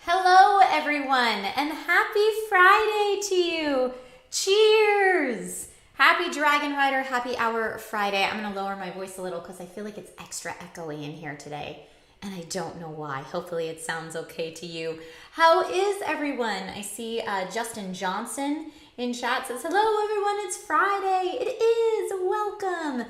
Hello, everyone, and happy Friday to you. Cheers! Happy Dragonrider, happy hour Friday. I'm going to lower my voice a little because I feel like it's extra echoey in here today, and I don't know why. Hopefully it sounds okay to you. How is everyone? I see Justin Johnson in chat says, hello, everyone, it's Friday. It is. Welcome.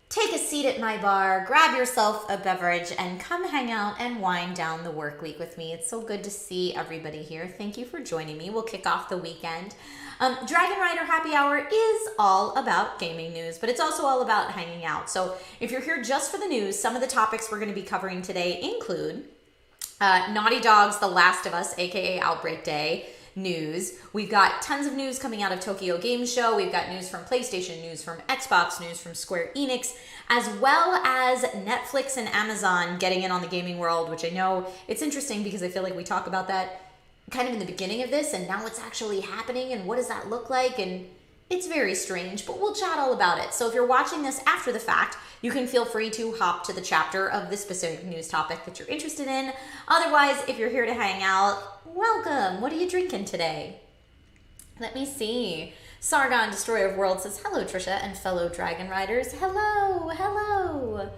Take a seat at my bar, grab yourself a beverage, and come hang out and wind down the work week with me. It's so good to see everybody here. Thank you for joining me. We'll kick off the weekend. Dragonrider Happy Hour is all about gaming news, but it's also all about hanging out. So if you're here just for the news, some of the topics we're going to be covering today include Naughty Dog's The Last of Us, aka Outbreak Day, news. We've got tons of news coming out of Tokyo Game Show. We've got news from PlayStation, news from Xbox, news from Square Enix, as well as Netflix and Amazon getting in on the gaming world, which I know it's interesting because I feel like we talk about that kind of in the beginning of this, and now it's actually happening, and what does that look like? And it's very strange, but we'll chat all about it. So if you're watching this after the fact, you can feel free to hop to the chapter of the specific news topic that you're interested in. Otherwise, if you're here to hang out, welcome. What are you drinking today? Let me see. Sargon, Destroyer of Worlds, says, hello, Trisha and fellow Dragon Riders. Hello, hello.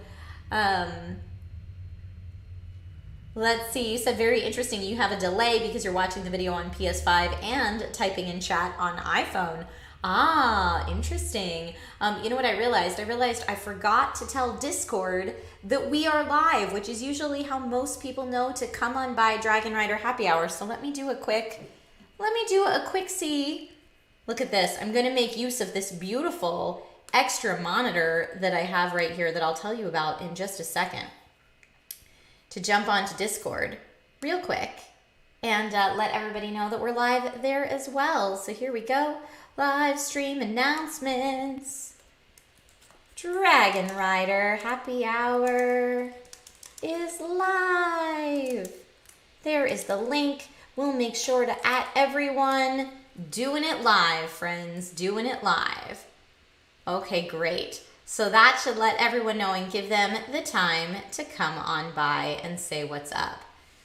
Let's see. You said very interesting. You have a delay because you're watching the video on PS5 and typing in chat on iPhone. Ah, interesting. You know what I realized? I forgot to tell Discord that we are live, which is usually how most people know to come on by Dragonrider Happy Hour. So let me do a quick see. Look at this. I'm going to make use of this beautiful extra monitor that I have right here that I'll tell you about in just a second to jump onto Discord real quick and let everybody know that we're live there as well. So here we go. Live stream announcements. Dragonrider Happy Hour is live. There is the link. We'll make sure to @ everyone. Doing it live, friends. Doing it live. Okay, great. So that should let everyone know and give them the time to come on by and say what's up.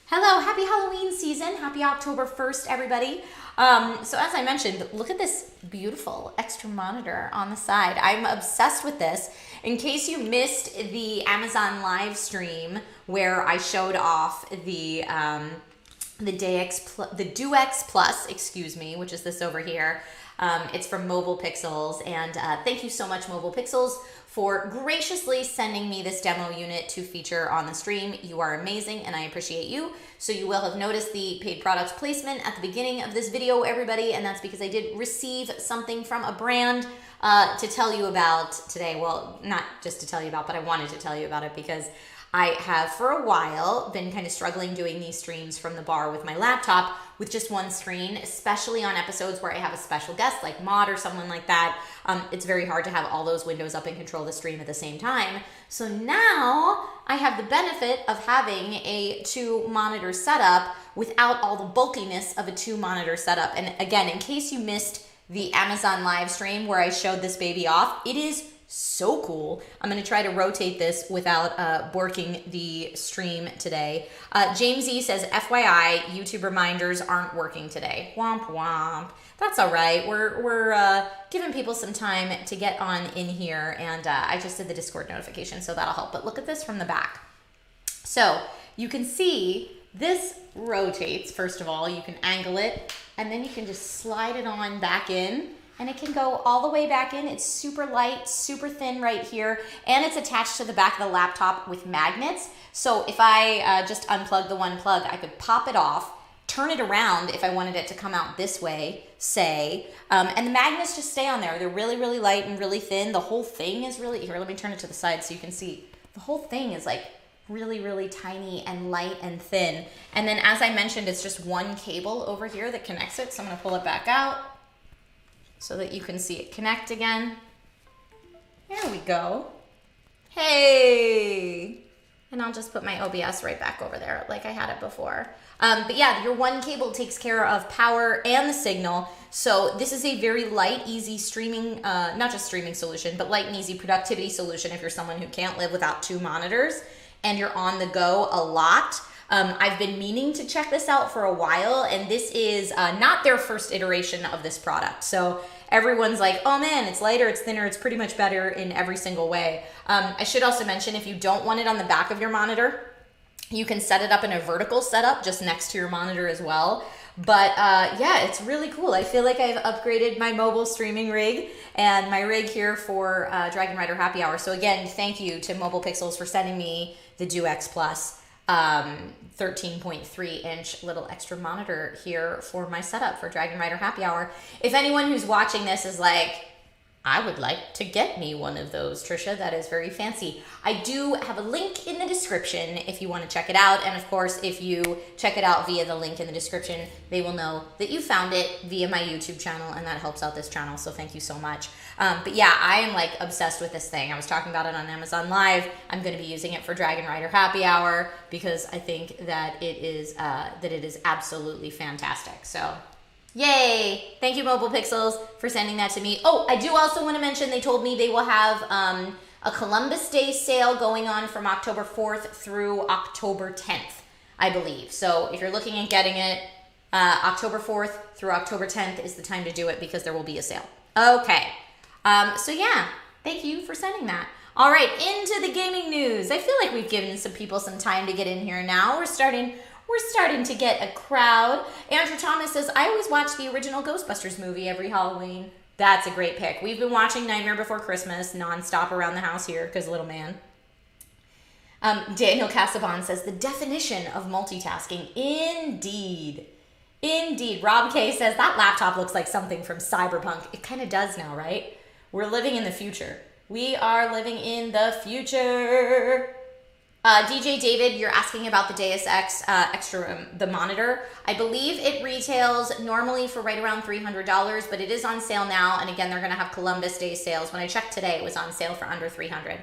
Hello, happy Halloween season. Happy October 1st, everybody. So as I mentioned, look at this beautiful extra monitor on the side. I'm obsessed with this. In case you missed the Amazon live stream where I showed off the DuX Plus, excuse me, which is this over here. It's from Mobile Pixels, and thank you so much, Mobile Pixels, for graciously sending me this demo unit to feature on the stream. You are amazing, and I appreciate you. So you will have noticed the paid products placement at the beginning of this video, everybody, and that's because I did receive something from a brand to tell you about today. Well, not just to tell you about, but I wanted to tell you about it because I have for a while been kind of struggling doing these streams from the bar with my laptop with just one screen, especially on episodes where I have a special guest like Maud or someone like that. It's very hard to have all those windows up and control the stream at the same time. So now I have the benefit of having a 2-monitor setup without all the bulkiness of a 2-monitor setup. And again, in case you missed the Amazon live stream where I showed this baby off, it is so cool. I'm going to try to rotate this without borking the stream today. James E says, FYI, YouTube reminders aren't working today. Womp womp. That's all right. We're giving people some time to get on in here, and I just did the Discord notification, so that'll help. But look at this from the back. So you can see this rotates. First of all, you can angle it, and then you can just slide it on back in. And it can go all the way back in. It's super light, super thin right here. And it's attached to the back of the laptop with magnets. So if I just unplug the one plug, I could pop it off, turn it around if I wanted it to come out this way, say. And the magnets just stay on there. They're really, really light and really thin. The whole thing is really, here, let me turn it to the side so you can see. The whole thing is like really, really tiny and light and thin. And then as I mentioned, it's just one cable over here that connects it. So I'm gonna pull it back out so that you can see it connect again. There we go. Hey! And I'll just put my OBS right back over there like I had it before. But yeah, your one cable takes care of power and the signal. So this is a very light, easy streaming, not just streaming solution, but light and easy productivity solution if you're someone who can't live without 2 monitors and you're on the go a lot. I've been meaning to check this out for a while, and this is not their first iteration of this product. So everyone's like, oh man, it's lighter, it's thinner, it's pretty much better in every single way. I should also mention, if you don't want it on the back of your monitor, you can set it up in a vertical setup just next to your monitor as well. But yeah, it's really cool. I feel like I've upgraded my mobile streaming rig and my rig here for Dragonrider Happy Hour. So again, thank you to Mobile Pixels for sending me the DoX Plus 13.3 inch little extra monitor here for my setup for Dragonrider Happy Hour. If anyone who's watching this is like, I would like to get me one of those, Trisha. That is very fancy. I do have a link in the description if you want to check it out. And of course, if you check it out via the link in the description, they will know that you found it via my YouTube channel, and that helps out this channel. So thank you so much. But yeah, I am like obsessed with this thing. I was talking about it on Amazon Live. I'm going to be using it for Dragonrider Happy Hour because I think that it is absolutely fantastic. So yay! Thank you, Mobile Pixels, for sending that to me. Oh, I do also want to mention they told me they will have a Columbus Day sale going on from October 4th through October 10th, I believe. So if you're looking at getting it, October 4th through October 10th is the time to do it because there will be a sale. Okay. So yeah, thank you for sending that. All right, into the gaming news. I feel like we've given some people some time to get in here now. We're starting to get a crowd. Andrew Thomas says, I always watch the original Ghostbusters movie every Halloween. That's a great pick. We've been watching Nightmare Before Christmas nonstop around the house here because little man. Daniel Casabon says, the definition of multitasking. Indeed. Indeed. Rob K says, that laptop looks like something from Cyberpunk. It kind of does now, right? We're living in the future. We are living in the future. DJ David, you're asking about the Deus Ex extra the monitor. I believe it retails normally for right around $300, but it is on sale now. And again, they're going to have Columbus Day sales. When I checked today, it was on sale for under $300.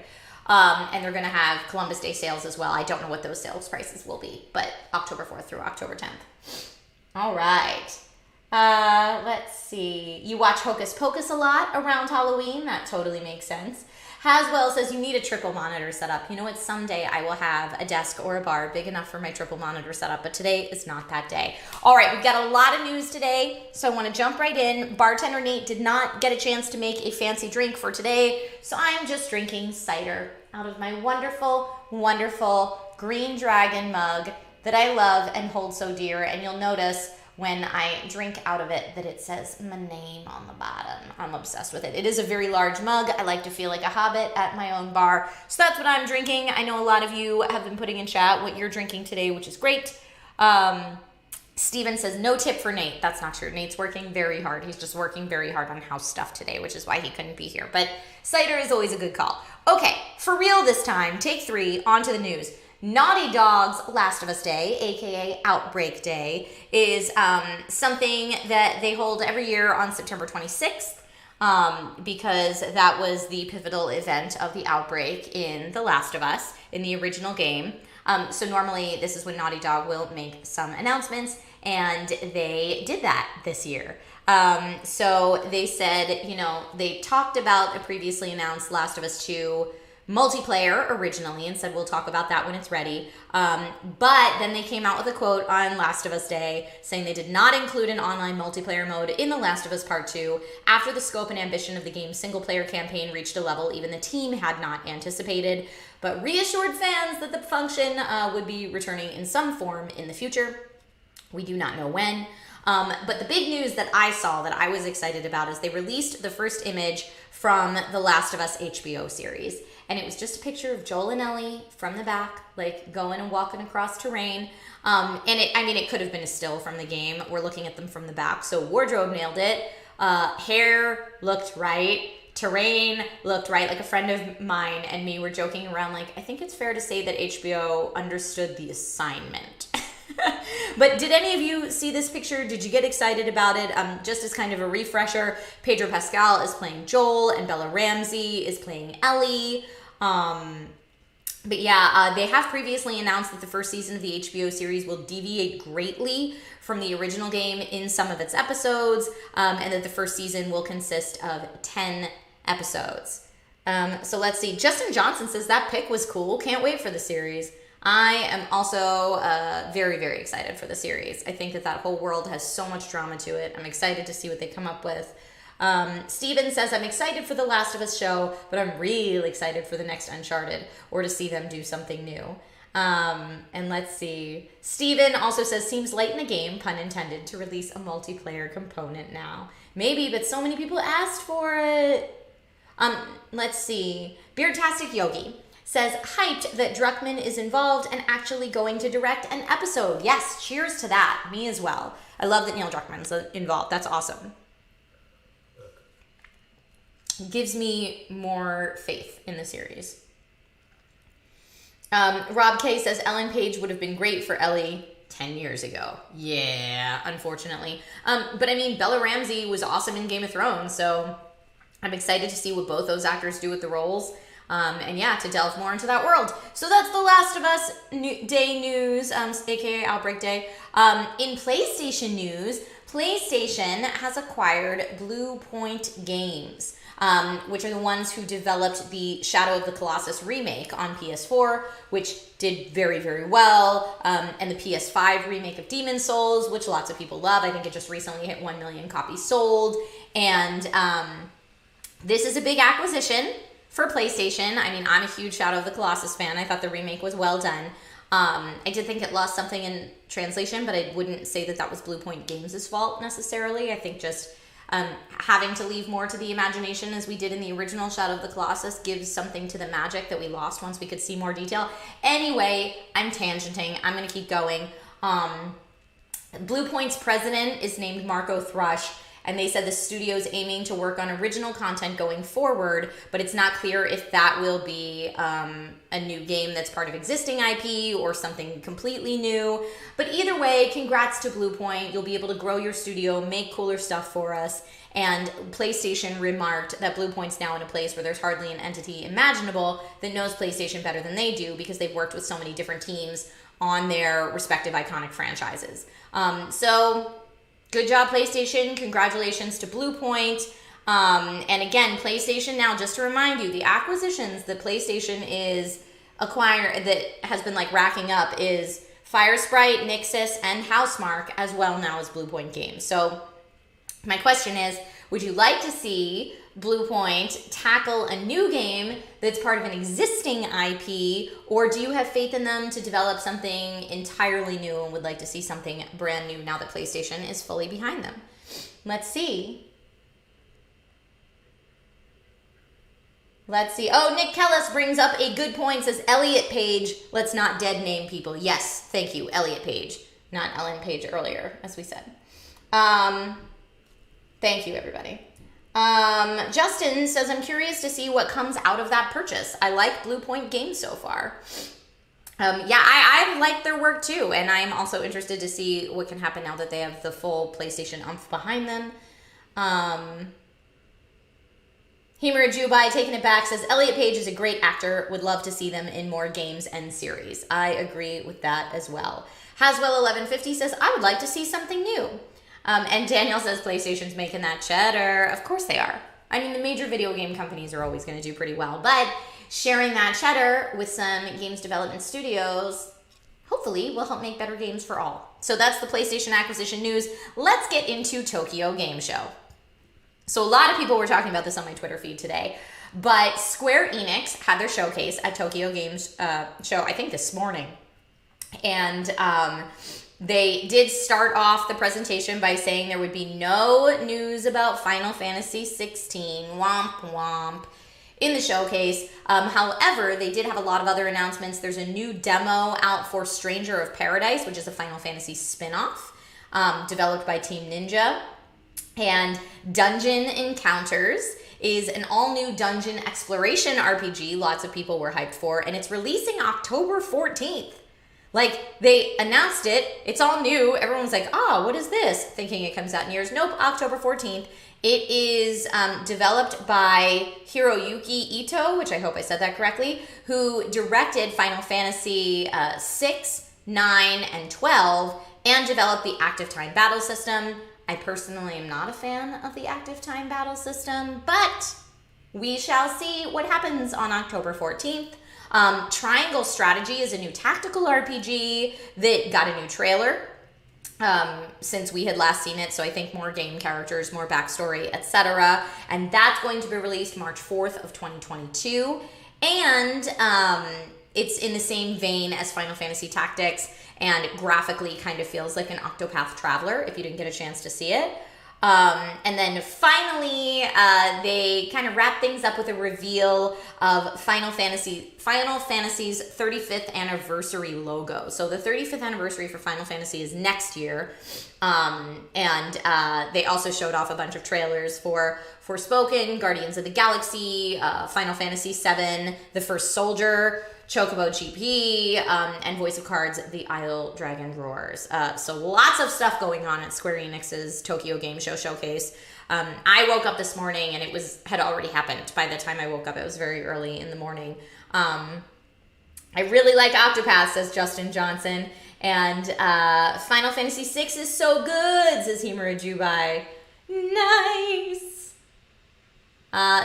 And they're going to have Columbus Day sales as well. I don't know what those sales prices will be, but October 4th through October 10th. All right. Let's see. You watch Hocus Pocus a lot around Halloween. That totally makes sense. Haswell says, you need a triple monitor setup. You know what? Someday I will have a desk or a bar big enough for my triple monitor setup, but today is not that day. All right, we've got a lot of news today, so I want to jump right in. Bartender Nate did not get a chance to make a fancy drink for today, so I'm just drinking cider out of my wonderful, wonderful green dragon mug that I love and hold so dear, and you'll notice when I drink out of it that it says my name on the bottom. I'm obsessed with it. It is a very large mug. I like to feel like a hobbit at my own bar. So that's what I'm drinking. I know a lot of you have been putting in chat what you're drinking today, which is great. Steven says, no tip for Nate. That's not true. Nate's working very hard. He's just working very hard on house stuff today, which is why he couldn't be here. But cider is always a good call. Okay, for real this time, take 3, on to the news. Naughty Dog's Last of Us Day, aka Outbreak Day, is something that they hold every year on September 26th because that was the pivotal event of the outbreak in The Last of Us in the original game. So normally this is when Naughty Dog will make some announcements, and they did that this year. So they said, you know, they talked about a previously announced Last of Us 2 multiplayer originally and said we'll talk about that when it's ready, but then they came out with a quote on Last of Us Day saying they did not include an online multiplayer mode in The Last of Us Part 2 after the scope and ambition of the game's single-player campaign reached a level even the team had not anticipated, but reassured fans that the function would be returning in some form in the future. We do not know when. But the big news that I saw that I was excited about is they released the first image from the Last of Us HBO series. And it was just a picture of Joel and Ellie from the back, like going and walking across terrain. And it could have been a still from the game. We're looking at them from the back. So wardrobe nailed it. Hair looked right. Terrain looked right. Like a friend of mine and me were joking around like, I think it's fair to say that HBO understood the assignment. But did any of you see this picture? Did you get excited about it? Just as kind of a refresher, Pedro Pascal is playing Joel and Bella Ramsey is playing Ellie. But yeah, they have previously announced that the first season of the HBO series will deviate greatly from the original game in some of its episodes, and that the first season will consist of 10 episodes. So let's see. Justin Johnson says that pick was cool. Can't wait for the series. I am also very, very excited for the series. I think that whole world has so much drama to it. I'm excited to see what they come up with. Steven says, I'm excited for the Last of Us show, but I'm really excited for the next Uncharted, or to see them do something new. And let's see. Steven also says, seems late in the game, pun intended, to release a multiplayer component now. Maybe, but so many people asked for it. Let's see. Beardtastic Yogi says, hyped that Druckmann is involved and actually going to direct an episode. Yes, cheers to that. Me as well. I love that Neil Druckmann's involved. That's awesome. Gives me more faith in the series. Rob K says, Ellen Page would have been great for Ellie 10 years ago. Yeah, unfortunately. But I mean, Bella Ramsey was awesome in Game of Thrones, so I'm excited to see what both those actors do with the roles. And yeah, to delve more into that world. So that's the Last of Us Day news, aka Outbreak Day. In PlayStation news, PlayStation has acquired Bluepoint Games, which are the ones who developed the Shadow of the Colossus remake on PS4, which did very, very well, and the PS5 remake of Demon's Souls, which lots of people love. I think it just recently hit 1 million copies sold, and this is a big acquisition for PlayStation. I mean, I'm a huge Shadow of the Colossus fan. I thought the remake was well done. I did think it lost something in translation, but I wouldn't say that was Bluepoint Games' fault necessarily. I think just having to leave more to the imagination, as we did in the original Shadow of the Colossus, gives something to the magic that we lost once we could see more detail. Anyway, I'm tangenting. I'm going to keep going. Bluepoint's president is named Marco Thrush, and they said the studio's aiming to work on original content going forward, but it's not clear if that will be a new game that's part of existing IP or something completely new. But either way, congrats to Bluepoint. You'll be able to grow your studio, make cooler stuff for us. And PlayStation remarked that Bluepoint's now in a place where there's hardly an entity imaginable that knows PlayStation better than they do, because they've worked with so many different teams on their respective iconic franchises. So good job, PlayStation. Congratulations to Bluepoint. And again, PlayStation now, just to remind you, the acquisitions that PlayStation is that has been like racking up is Firesprite, Nixxes, and Housemarque, as well now as Bluepoint Games. So my question is, would you like to see Bluepoint tackle a new game that's part of an existing IP, or do you have faith in them to develop something entirely new and would like to see something brand new now that PlayStation is fully behind them? Let's see. Oh, Nick Kellis brings up a good point, says Elliot Page. Let's not dead name people. Yes, thank you, Elliot Page, not Ellen Page earlier, as we said. Thank you, everybody. Justin says, I'm curious to see what comes out of that purchase. I like Bluepoint Games so far. Yeah, I like their work too, and I'm also interested to see what can happen now that they have the full PlayStation umph behind them. Himura Jubai, taking it back, says, Elliot Page is a great actor. Would love to see them in more games and series. I agree with that as well. Haswell1150 says, I would like to see something new. And Daniel says PlayStation's making that cheddar. Of course they are. I mean, the major video game companies are always going to do pretty well, but sharing that cheddar with some games development studios hopefully will help make better games for all. So that's the PlayStation acquisition news. Let's get into Tokyo Game Show. So a lot of people were talking about this on my Twitter feed today, but Square Enix had their showcase at Tokyo Games Show, I think this morning. And they did start off the presentation by saying there would be no news about Final Fantasy 16, womp womp, in the showcase. However, they did have a lot of other announcements. There's a new demo out for Stranger of Paradise, which is a Final Fantasy spin-off, developed by Team Ninja. And Dungeon Encounters is an all-new dungeon exploration RPG lots of people were hyped for, and it's releasing October 14th. Like, they announced it, it's all new, everyone's like, oh, what is this? Thinking it comes out in years. Nope, October 14th. It is developed by Hiroyuki Ito, which I hope I said that correctly, who directed Final Fantasy 6, 9, and 12, and developed the active time battle system. I personally am not a fan of the active time battle system, but we shall see what happens on October 14th. Triangle Strategy is a new tactical RPG that got a new trailer since we had last seen it. So I think more game characters, more backstory, etc. And that's going to be released March 4th of 2022. And it's in the same vein as Final Fantasy Tactics and graphically kind of feels like an Octopath Traveler if you didn't get a chance to see it. And then finally, they kind of wrap things up with a reveal of Final Fantasy's 35th anniversary logo. So the 35th anniversary for Final Fantasy is next year. And they also showed off a bunch of trailers for Forspoken, Guardians of the Galaxy, Final Fantasy VII, The First Soldier, Chocobo GP, and Voice of Cards, The Isle Dragon Roars. So lots of stuff going on at Square Enix's Tokyo Game Show Showcase. I woke up this morning and it had already happened. By the time I woke up, it was very early in the morning. I really like Octopath, says Justin Johnson. And Final Fantasy VI is so good, says Himura Jubai. Nice.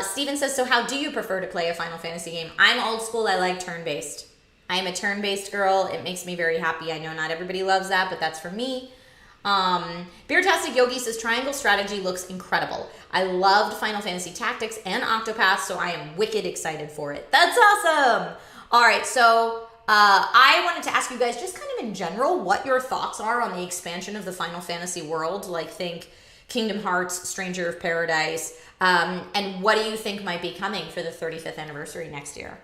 Steven says, so how do you prefer to play a Final Fantasy game? I'm old school. I like turn-based. I am a turn-based girl. It makes me very happy. I know not everybody loves that, but that's for me. Beertastic Yogi says, Triangle Strategy looks incredible. I loved Final Fantasy Tactics and Octopath, so I am wicked excited for it. That's awesome. All right, so I wanted to ask you guys just kind of in general what your thoughts are on the expansion of the Final Fantasy world. Like, think Kingdom Hearts, Stranger of Paradise, and what do you think might be coming for the 35th anniversary next year?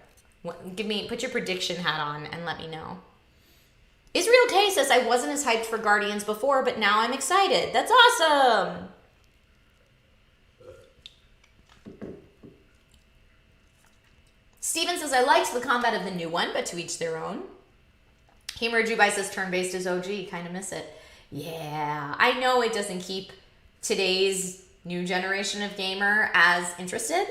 Put your prediction hat on and let me know. Israel K says, I wasn't as hyped for Guardians before, but now I'm excited. That's awesome. Steven says, I liked the combat of the new one, but to each their own. Himura Jubai says, turn-based is OG. Kind of miss it. Yeah, I know it doesn't keep today's new generation of gamer as interested.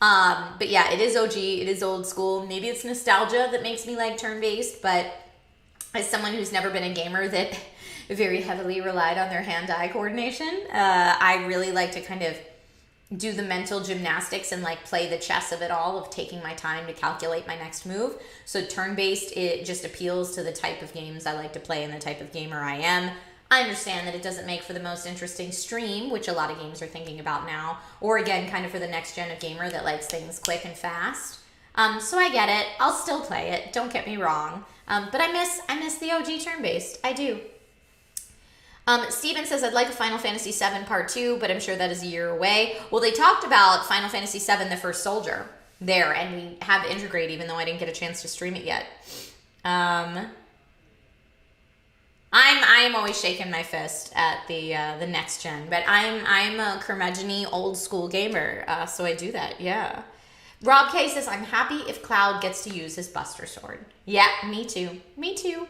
But yeah, it is OG, it is old school. Maybe it's nostalgia that makes me like turn-based, but as someone who's never been a gamer that very heavily relied on their hand-eye coordination, I really like to kind of do the mental gymnastics and like play the chess of it all, of taking my time to calculate my next move. So turn-based, it just appeals to the type of games I like to play and the type of gamer I am. I understand that it doesn't make for the most interesting stream, which a lot of games are thinking about now, or again, kind of for the next gen of gamer that likes things quick and fast. So I get it. I'll still play it. Don't get me wrong. But I miss the OG turn-based. I do. Steven says, I'd like a Final Fantasy VII Part 2, but I'm sure that is a year away. Well, they talked about Final Fantasy VII The First Soldier there, and we have Integrate, even though I didn't get a chance to stream it yet. I'm always shaking my fist at the next gen, but I'm a curmudgeon-y old school gamer, so I do that. Yeah. Rob K says, I'm happy if Cloud gets to use his Buster Sword. Yeah, me too. Me too.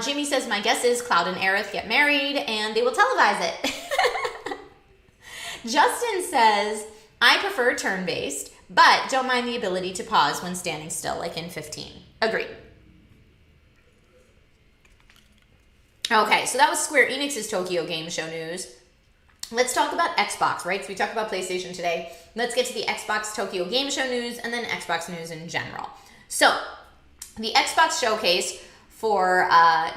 Jimmy says, my guess is Cloud and Aerith get married and they will televise it. Justin says, I prefer turn-based, but don't mind the ability to pause when standing still, like in 15. Agreed. Okay, so that was Square Enix's Tokyo Game Show news. Let's talk about Xbox, right? So we talked about PlayStation today. Let's get to the Xbox Tokyo Game Show news and then Xbox news in general. So the Xbox showcase for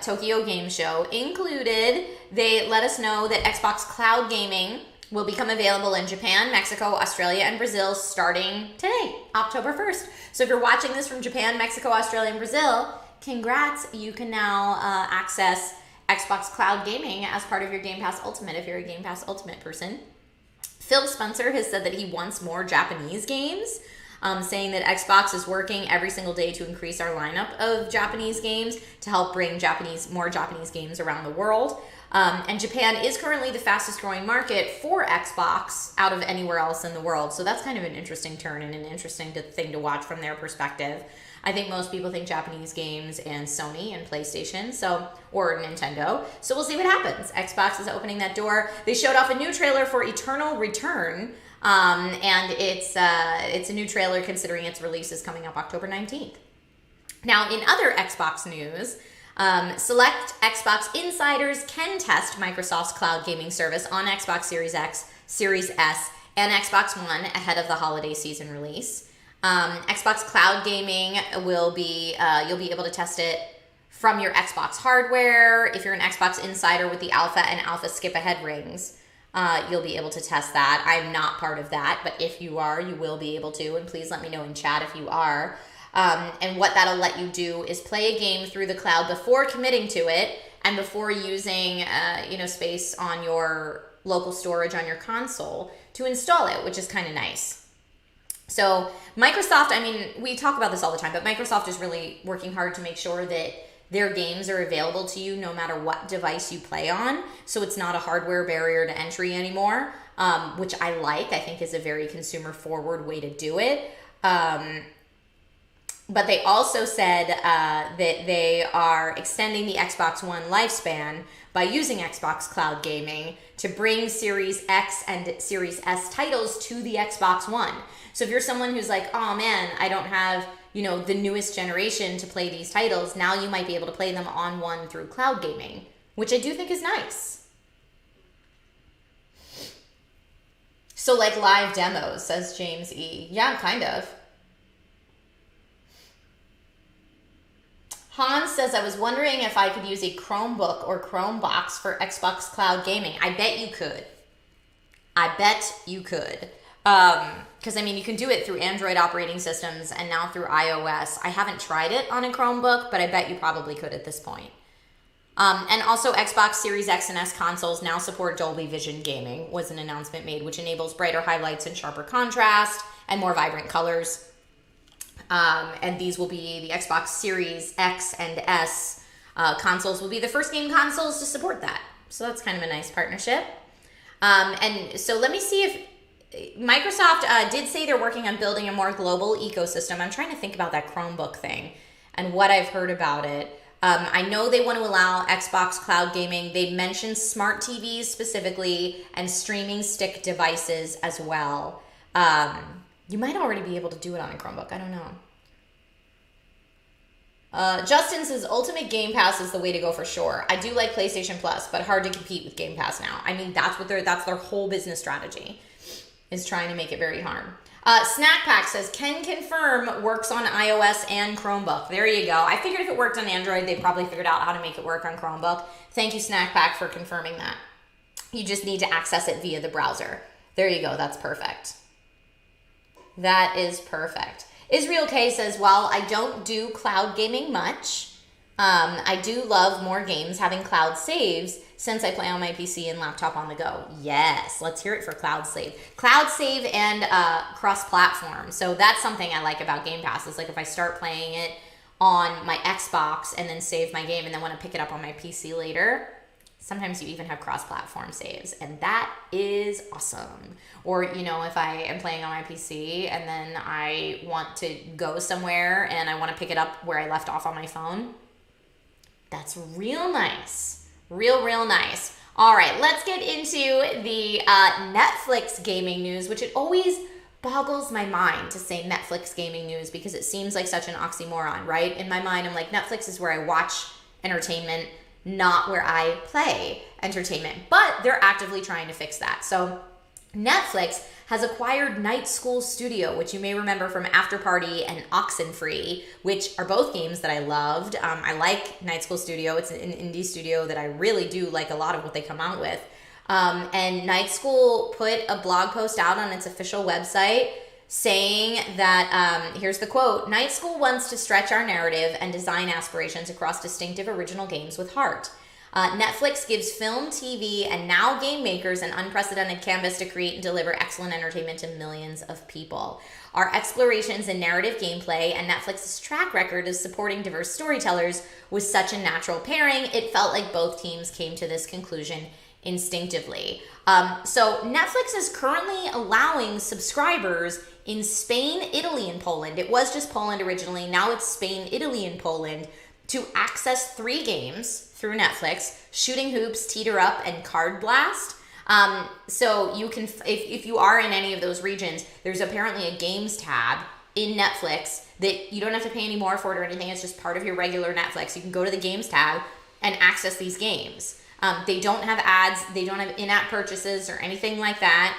Tokyo Game Show included, they let us know that Xbox Cloud Gaming will become available in Japan, Mexico, Australia, and Brazil starting today, October 1st. So if you're watching this from Japan, Mexico, Australia, and Brazil, congrats, you can now access Xbox Cloud Gaming as part of your Game Pass Ultimate if you're a Game Pass Ultimate person. Phil Spencer has said that he wants more Japanese games, saying that Xbox is working every single day to increase our lineup of Japanese games to help bring more Japanese games around the world. And Japan is currently the fastest growing market for Xbox out of anywhere else in the world. So that's kind of an interesting turn and an interesting thing to watch from their perspective. I think most people think Japanese games and Sony and PlayStation, or Nintendo. So we'll see what happens. Xbox is opening that door. They showed off a new trailer for Eternal Return, and it's a new trailer considering its release is coming up October 19th. Now, in other Xbox news, select Xbox insiders can test Microsoft's cloud gaming service on Xbox Series X, Series S, and Xbox One ahead of the holiday season release. Xbox Cloud Gaming will be, you'll be able to test it from your Xbox hardware. If you're an Xbox Insider with the Alpha and Alpha Skip Ahead rings, you'll be able to test that. I'm not part of that, but if you are, you will be able to, and please let me know in chat if you are. And what that'll let you do is play a game through the cloud before committing to it and before using space on your local storage on your console to install it, which is kind of nice. So Microsoft, I mean, we talk about this all the time, but Microsoft is really working hard to make sure that their games are available to you no matter what device you play on. So it's not a hardware barrier to entry anymore, which I like. I think is a very consumer forward way to do it. But they also said that they are extending the Xbox One lifespan by using Xbox Cloud Gaming to bring Series X and Series S titles to the Xbox One. So if you're someone who's like, oh man, I don't have, the newest generation to play these titles, now you might be able to play them on one through cloud gaming, which I do think is nice. So like live demos, says James E. Yeah, kind of. Hans says, I was wondering if I could use a Chromebook or Chromebox for Xbox Cloud Gaming. I bet you could. Because, you can do it through Android operating systems and now through iOS. I haven't tried it on a Chromebook, but I bet you probably could at this point. And also Xbox Series X and S consoles now support Dolby Vision gaming, was an announcement made, which enables brighter highlights and sharper contrast and more vibrant colors. And these will be the Xbox Series X and S consoles will be the first game consoles to support that. So that's kind of a nice partnership. And so let me see if Microsoft did say they're working on building a more global ecosystem. I'm trying to think about that Chromebook thing and what I've heard about it. I know they want to allow Xbox Cloud Gaming. They mentioned smart TVs specifically and streaming stick devices as well. You might already be able to do it on a Chromebook. I don't know. Justin says Ultimate Game Pass is the way to go for sure. I do like PlayStation Plus, but hard to compete with Game Pass now. That's their whole business strategy, is trying to make it very hard. Snack Pack says can confirm works on iOS and Chromebook. There you go. I figured if it worked on Android, they probably figured out how to make it work on Chromebook. Thank you, Snack Pack, for confirming that. You just need to access it via the browser. There you go. That's perfect. That is perfect. Israel K says, while I don't do cloud gaming much, I do love more games having cloud saves since I play on my PC and laptop on the go. Yes, let's hear it for cloud save. Cloud save and cross-platform. So that's something I like about Game Pass. Is like if I start playing it on my Xbox and then save my game and then want to pick it up on my PC later, sometimes you even have cross-platform saves, and that is awesome. Or, if I am playing on my PC and then I want to go somewhere and I want to pick it up where I left off on my phone, that's real nice. Real nice. All right, let's get into the Netflix gaming news, which it always boggles my mind to say Netflix gaming news because it seems like such an oxymoron, right? In my mind, I'm like, Netflix is where I watch entertainment, not where I play entertainment, but they're actively trying to fix that. So Netflix has acquired Night School Studio, which you may remember from After Party and Oxenfree, which are both games that I loved. I like Night School Studio. It's an indie studio that I really do like a lot of what they come out with. And Night School put a blog post out on its official website saying that, here's the quote, Night School wants to stretch our narrative and design aspirations across distinctive original games with heart. Netflix gives film, TV, and now game makers an unprecedented canvas to create and deliver excellent entertainment to millions of people. Our explorations in narrative gameplay and Netflix's track record of supporting diverse storytellers was such a natural pairing, it felt like both teams came to this conclusion instinctively. So Netflix is currently allowing subscribers in Spain, Italy, and Poland. It was just Poland originally. Now it's Spain, Italy, and Poland to access 3 games through Netflix: Shooting Hoops, Teeter Up, and Card Blast. So you can, if you are in any of those regions, there's apparently a games tab in Netflix that you don't have to pay any more for it or anything. It's just part of your regular Netflix. You can go to the games tab and access these games. They don't have ads. They don't have in-app purchases or anything like that.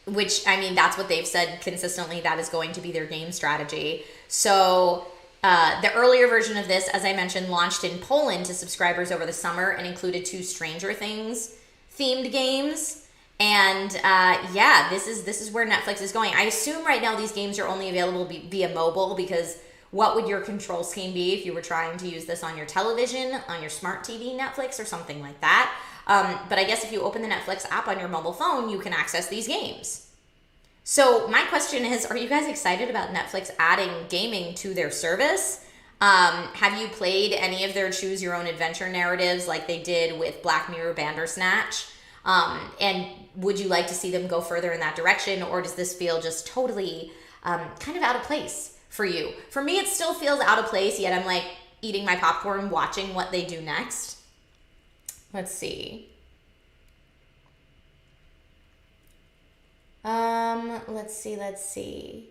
which, I mean, that's what they've said consistently. That is going to be their game strategy. So the earlier version of this, as I mentioned, launched in Poland to subscribers over the summer and included 2 Stranger Things themed games. And yeah, this is where Netflix is going. I assume right now these games are only available via mobile, because what would your control scheme be if you were trying to use this on your television, on your smart TV, Netflix, or something like that? But I guess if you open the Netflix app on your mobile phone, you can access these games. So my question is, are you guys excited about Netflix adding gaming to their service? Have you played any of their choose your own adventure narratives like they did with Black Mirror Bandersnatch? And would you like to see them go further in that direction, or does this feel just totally kind of out of place for you? For me, it still feels out of place, yet I'm like eating my popcorn, watching what they do next. Let's see. Let's see.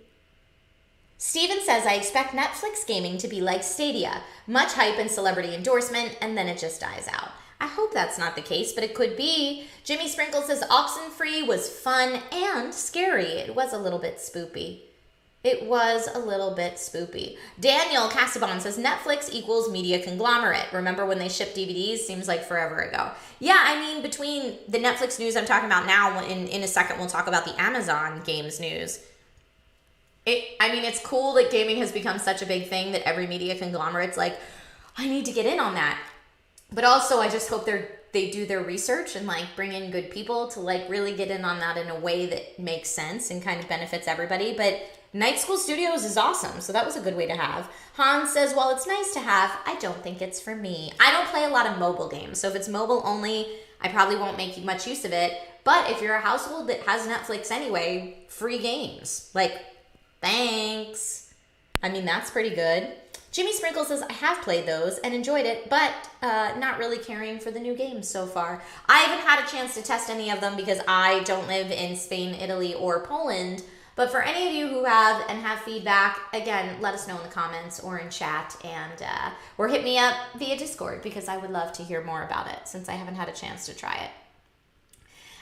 Steven says, I expect Netflix gaming to be like Stadia. Much hype and celebrity endorsement, and then it just dies out. I hope that's not the case, but it could be. Jimmy Sprinkle says, Oxenfree was fun and scary. It was a little bit spoopy. It was a little bit spoopy. Daniel Casabon says, Netflix equals media conglomerate. Remember when they shipped DVDs? Seems like forever ago. Yeah, I mean, between the Netflix news I'm talking about now, in a second we'll talk about the Amazon games news. It's cool that gaming has become such a big thing that every media conglomerate's like, I need to get in on that. But also, I just hope they do their research and like bring in good people to like really get in on that in a way that makes sense and kind of benefits everybody. But Night School Studios is awesome, so that was a good way to have. Hans says, while it's nice to have, I don't think it's for me. I don't play a lot of mobile games, so if it's mobile only, I probably won't make much use of it. But if you're a household that has Netflix anyway, free games. Like, thanks. I mean, that's pretty good. Jimmy Sprinkle says, I have played those and enjoyed it, but not really caring for the new games so far. I haven't had a chance to test any of them because I don't live in Spain, Italy, or Poland. But for any of you who have and have feedback, again, let us know in the comments or in chat, and or hit me up via Discord, because I would love to hear more about it since I haven't had a chance to try it.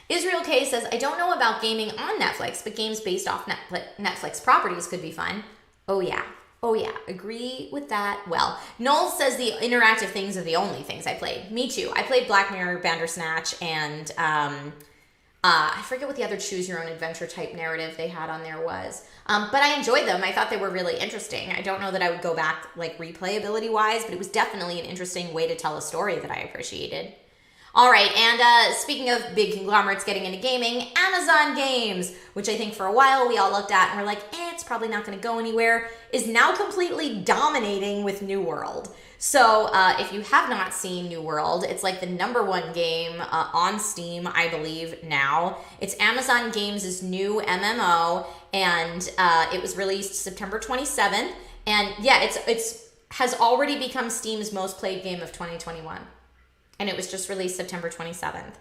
Israel K says, I don't know about gaming on Netflix, but games based off Netflix properties could be fun. Oh yeah, agree with that. Well, Noel says the interactive things are the only things I played. Me too. I played Black Mirror Bandersnatch and I forget what the other choose your own adventure type narrative they had on there was. But I enjoyed them. I thought they were really interesting. I don't know that I would go back like replayability wise, but it was definitely an interesting way to tell a story that I appreciated. All right, and speaking of big conglomerates getting into gaming, Amazon Games, which I think for a while we all looked at and were like, it's probably not going to go anywhere, is now completely dominating with New World. So if you have not seen New World, it's like the #1 game on Steam, I believe, now. It's Amazon Games' new MMO, and it was released September 27th. And yeah, it's has already become Steam's most played game of 2021. And it was just released September 27th.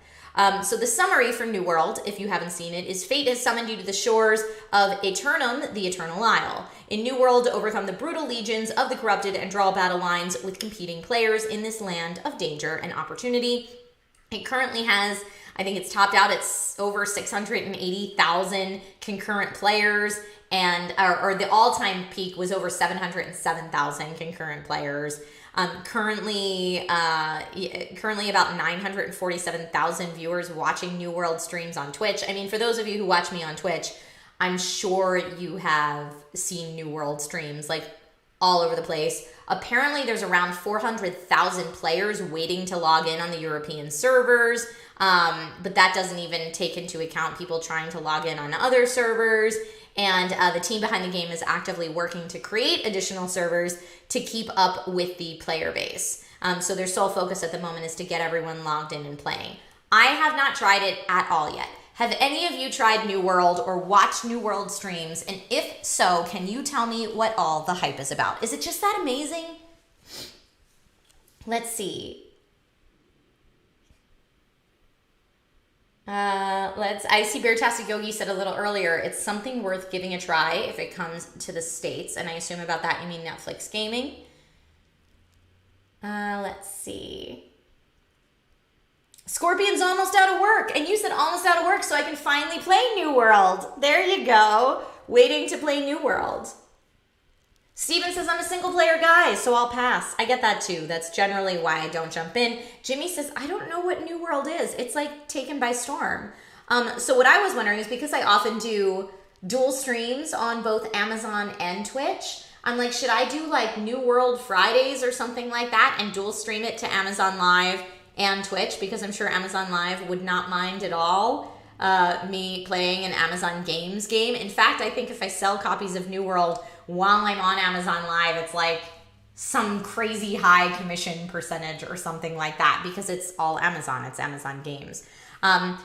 So the summary for New World, if you haven't seen it, is fate has summoned you to the shores of Eternum, the Eternal Isle. In New World, overcome the brutal legions of the corrupted and draw battle lines with competing players in this land of danger and opportunity. It currently has, I think it's topped out at over 680,000 concurrent players, and or the all-time peak was over 707,000 concurrent players. Currently about 947,000 viewers watching New World streams on Twitch. I mean, for those of you who watch me on Twitch, I'm sure you have seen New World streams like all over the place. Apparently, there's around 400,000 players waiting to log in on the European servers, but that doesn't even take into account people trying to log in on other servers. And the team behind the game is actively working to create additional servers to keep up with the player base. So their sole focus at the moment is to get everyone logged in and playing. I have not tried it at all yet. Have any of you tried New World or watched New World streams? And if so, can you tell me what all the hype is about? Is it just that amazing? Let's see. I see Beartastic Yogi said a little earlier, it's something worth giving a try if it comes to the States. And I assume about that you mean Netflix gaming. Let's see. Scorpion's almost out of work, and you said almost out of work so I can finally play New World. There you go. Waiting to play New World. Steven says, I'm a single player guy, so I'll pass. I get that too. That's generally why I don't jump in. Jimmy says, I don't know what New World is. It's like taken by storm. So what I was wondering is because I often do dual streams on both Amazon and Twitch, I'm like, should I do like New World Fridays or something like that and dual stream it to Amazon Live and Twitch, because I'm sure Amazon Live would not mind at all me playing an Amazon Games game. In fact, I think if I sell copies of New World while I'm on Amazon Live, it's like some crazy high commission percentage or something like that, because it's all Amazon. It's Amazon Games.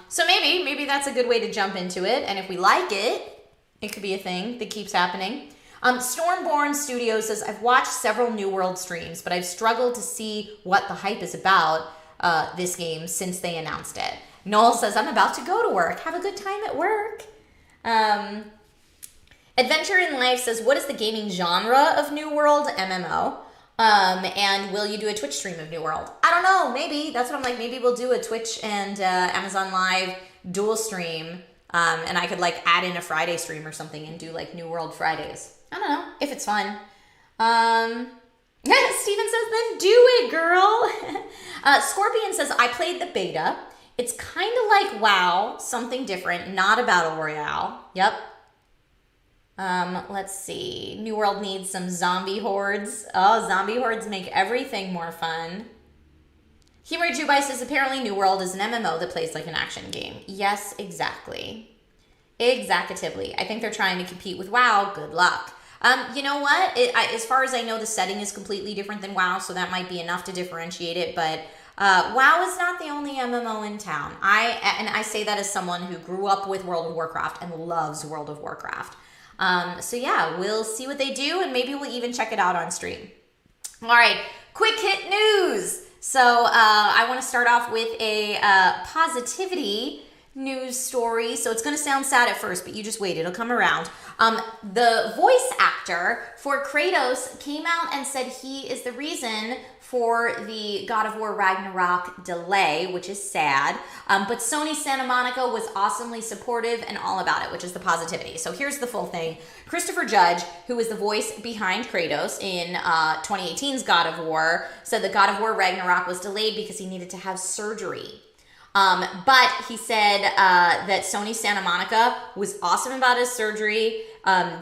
So maybe that's a good way to jump into it. And if we like it, it could be a thing that keeps happening. Stormborn Studio says, I've watched several New World streams, but I've struggled to see what the hype is about this game since they announced it. Noel says, I'm about to go to work. Have a good time at work. Adventure in Life says, what is the gaming genre of New World? MMO. And will you do a Twitch stream of New World? I don't know. Maybe. That's what I'm like. Maybe we'll do a Twitch and Amazon Live dual stream. And I could like add in a Friday stream or something and do like New World Fridays. I don't know if it's fun. Steven says, then do it, girl. Scorpion says, I played the beta. It's kind of like WoW, something different, not a battle royale. Yep. Let's see. New World needs some zombie hordes. Oh, zombie hordes make everything more fun. Humor Jubai says, apparently New World is an MMO that plays like an action game. Yes, exactly. Exactatively. I think they're trying to compete with WoW. Good luck. You know what? As far as I know, the setting is completely different than WoW, so that might be enough to differentiate it, but WoW is not the only MMO in town. I say that as someone who grew up with World of Warcraft and loves World of Warcraft. So yeah, we'll see what they do, and maybe we'll even check it out on stream. All right, quick hit news. So I want to start off with a positivity news story. So it's going to sound sad at first, but you just wait, it'll come around. The voice actor for Kratos came out and said he is the reason for the God of War Ragnarok delay, which is sad. But Sony Santa Monica was awesomely supportive and all about it, which is the positivity. So here's the full thing. Christopher Judge, who is the voice behind Kratos in 2018's God of War, said that God of War Ragnarok was delayed because he needed to have surgery. But he said that Sony Santa Monica was awesome about his surgery.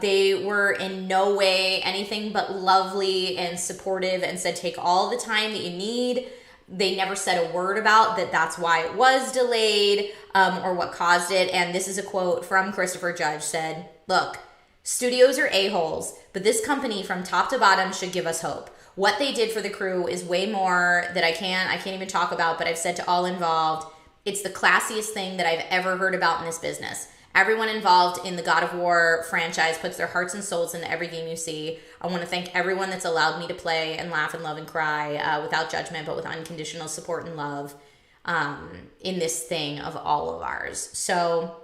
They were in no way anything but lovely and supportive and said, take all the time that you need. They never said a word about that that's why it was delayed or what caused it. And this is a quote from Christopher Judge said, look, studios are a-holes, but this company from top to bottom should give us hope. What they did for the crew is way more that I can't even talk about, but I've said to all involved, it's the classiest thing that I've ever heard about in this business. Everyone involved in the God of War franchise puts their hearts and souls into every game you see. I want to thank everyone that's allowed me to play and laugh and love and cry without judgment, but with unconditional support and love in this thing of all of ours. So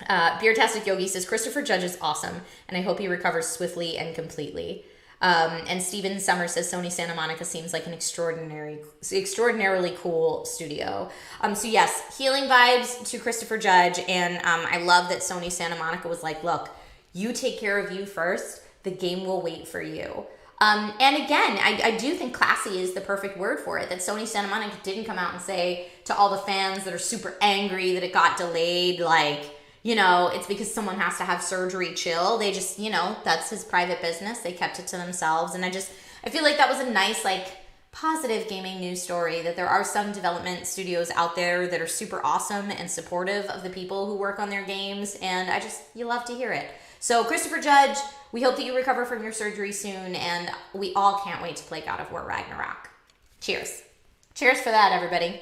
Beertastic Yogi says, Christopher Judge is awesome, and I hope he recovers swiftly and completely. And Steven Summers says Sony Santa Monica seems like an extraordinarily cool studio. So yes, healing vibes to Christopher Judge, and I love that Sony Santa Monica was like, look, you take care of you first, the game will wait for you. And again, I do think classy is the perfect word for it, that Sony Santa Monica didn't come out and say to all the fans that are super angry that it got delayed, like, you know, it's because someone has to have surgery, chill. They just, you know, that's his private business. They kept it to themselves. And I feel like that was a nice, like, positive gaming news story, that there are some development studios out there that are super awesome and supportive of the people who work on their games. And you love to hear it. So Christopher Judge, we hope that you recover from your surgery soon. And we all can't wait to play God of War Ragnarok. Cheers. Cheers for that, everybody.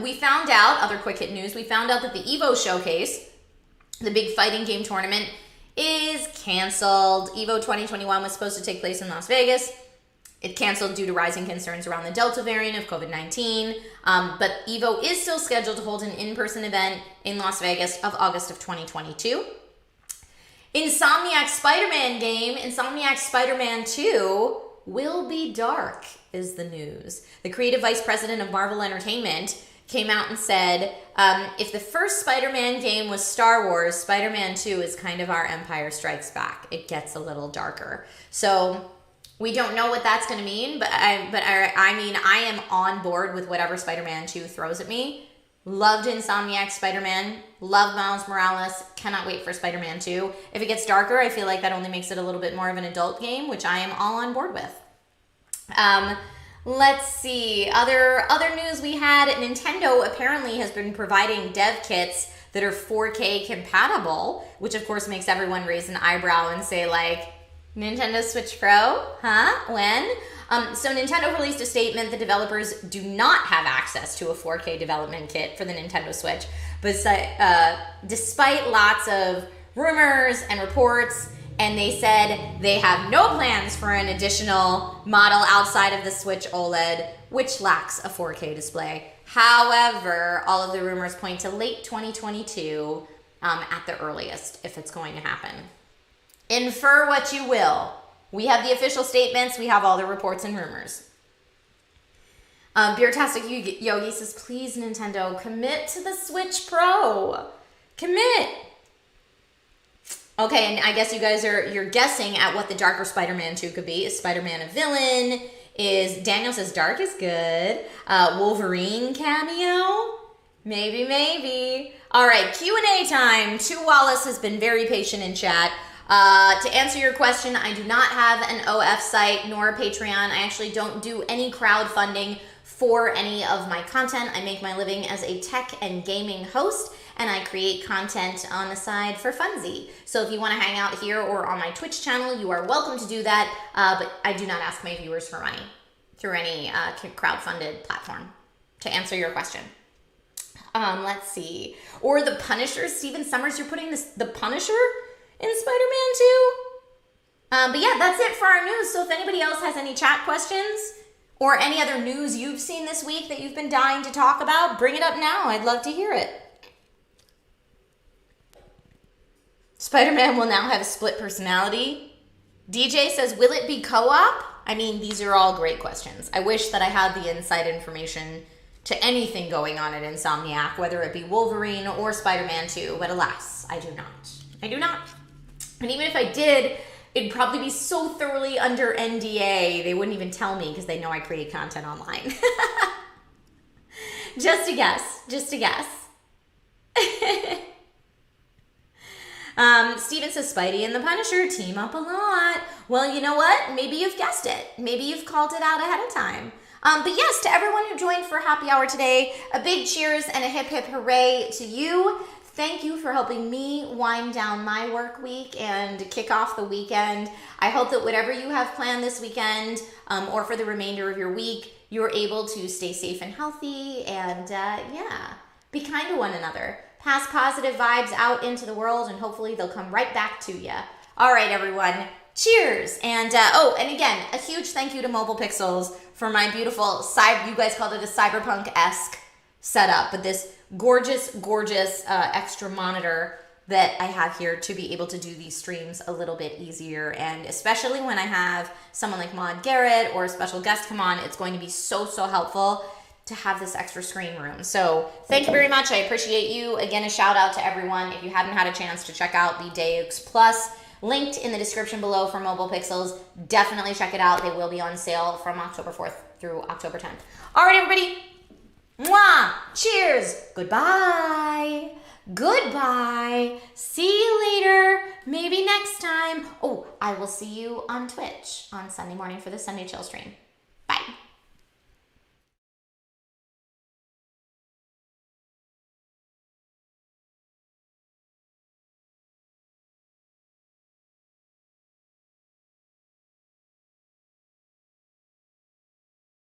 We found out, other quick hit news, we found out that the EVO Showcase, the big fighting game tournament, is canceled. EVO 2021 was supposed to take place in Las Vegas. It canceled due to rising concerns around the Delta variant of COVID-19. But EVO is still scheduled to hold an in-person event in Las Vegas of August of 2022. Insomniac Spider-Man game, Insomniac Spider-Man 2, will be dark, is the news. The creative vice president of Marvel Entertainment came out and said, if the first Spider-Man game was Star Wars, Spider-Man 2 is kind of our Empire Strikes Back. It gets a little darker. So we don't know what that's going to mean, but I am on board with whatever Spider-Man 2 throws at me. Loved Insomniac Spider-Man. Love Miles Morales. Cannot wait for Spider-Man 2. If it gets darker, I feel like that only makes it a little bit more of an adult game, which I am all on board with. Let's see. Other news we had. Nintendo apparently has been providing dev kits that are 4K compatible, which of course makes everyone raise an eyebrow and say like, Nintendo Switch Pro? Huh? When? So Nintendo released a statement that developers do not have access to a 4K development kit for the Nintendo Switch. But despite lots of rumors and reports, and they said they have no plans for an additional model outside of the Switch OLED, which lacks a 4K display. However, all of the rumors point to late 2022 at the earliest, if it's going to happen. Infer what you will. We have the official statements. We have all the reports and rumors. Beertastic Yogi says, please, Nintendo, commit to the Switch Pro. Commit. Okay, and I guess you guys you're guessing at what the darker Spider-Man 2 could be. Is Spider-Man a villain? Daniel says dark is good. Wolverine cameo? Maybe. All right, Q&A time. Tu Wallace has been very patient in chat. To answer your question, I do not have an OF site nor a Patreon. I actually don't do any crowdfunding for any of my content. I make my living as a tech and gaming host, and I create content on the side for funsies. So if you want to hang out here or on my Twitch channel, you are welcome to do that, but I do not ask my viewers for money through any crowdfunded platform, to answer your question. Let's see. Or the Punisher. Steven Summers, you're putting the Punisher in Spider-Man 2? But yeah, that's it for our news. So if anybody else has any chat questions or any other news you've seen this week that you've been dying to talk about, bring it up now. I'd love to hear it. Spider-Man will now have a split personality. DJ says, will it be co-op? I mean, these are all great questions. I wish that I had the inside information to anything going on at Insomniac, whether it be Wolverine or Spider-Man 2, but alas, I do not. I do not. And even if I did, it'd probably be so thoroughly under NDA, they wouldn't even tell me because they know I create content online. Just a guess. Steven says, Spidey and the Punisher team up a lot. Well, you know what? Maybe you've guessed it. Maybe you've called it out ahead of time. But yes, to everyone who joined for happy hour today, a big cheers and a hip hip hooray to you. Thank you for helping me wind down my work week and kick off the weekend. I hope that whatever you have planned this weekend or for the remainder of your week, you're able to stay safe and healthy and be kind to one another. Pass positive vibes out into the world and hopefully they'll come right back to you. All right, everyone. Cheers. And and again, a huge thank you to Mobile Pixels for my beautiful, you guys called it a cyberpunk-esque setup, but this gorgeous extra monitor that I have here to be able to do these streams a little bit easier. And especially when I have someone like Maud Garrett or a special guest come on, it's going to be so helpful to have this extra screen room. So thank you very much. I appreciate you. Again, a shout out to everyone. If you haven't had a chance to check out the Deux Plus, linked in the description below for Mobile Pixels, definitely check it out. They will be on sale from October 4th through October 10th. All right, everybody. Mwah! Cheers! Goodbye! See you later! Maybe next time. Oh, I will see you on Twitch on Sunday morning for the Sunday Chill stream.